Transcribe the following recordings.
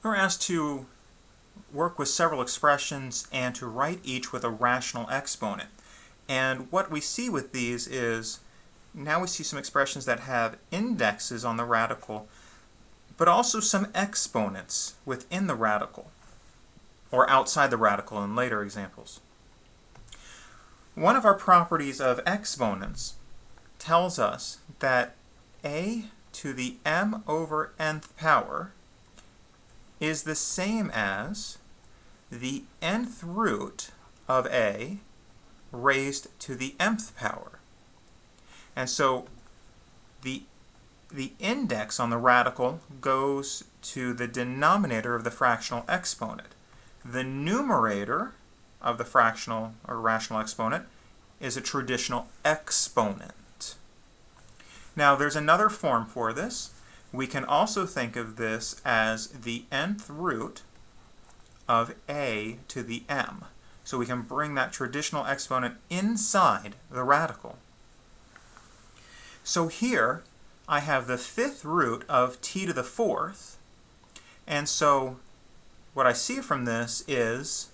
We're asked to work with several expressions and to write each with a rational exponent. And what we see with these is, now we see some expressions that have indexes on the radical, but also some exponents within the radical, or outside the radical in later examples. One of our properties of exponents tells us that a to the m over nth power is the same as the nth root of a raised to the mth power. And so the index on the radical goes to the denominator of the fractional exponent. The numerator of the fractional or rational exponent is a traditional exponent. Now there's another form for this. We can also think of this as the nth root of a to the m. So we can bring that traditional exponent inside the radical. So here I have the fifth root of t to the fourth, and so what I see from this is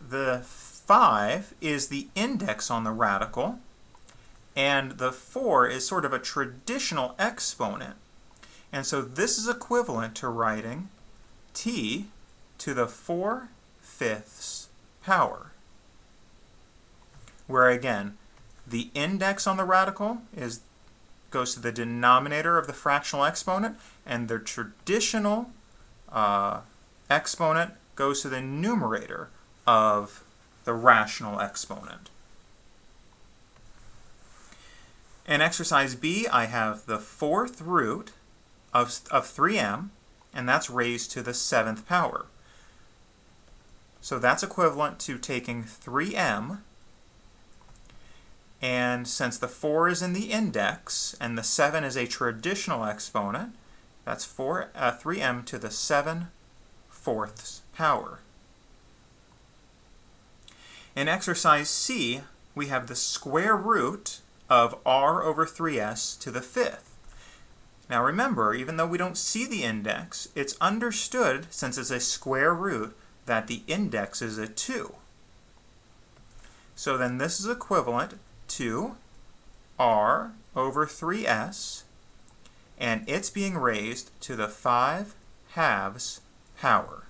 the 5 is the index on the radical, and the 4 is sort of a traditional exponent. And so this is equivalent to writing t to the 4/5 power, where again, the index on the radical goes to the denominator of the fractional exponent, and the traditional exponent goes to the numerator of the rational exponent. In exercise B, I have the fourth root of 3m, and that's raised to the 7th power. So that's equivalent to taking 3m, and since the 4 is in the index and the 7 is a traditional exponent, that's 3m to the 7/4 power. In exercise C, we have the square root of r over 3s to the 5th. Now remember, even though we don't see the index, it's understood, since it's a square root, that the index is a 2. So then this is equivalent to r over 3s, and it's being raised to the 5/2 power.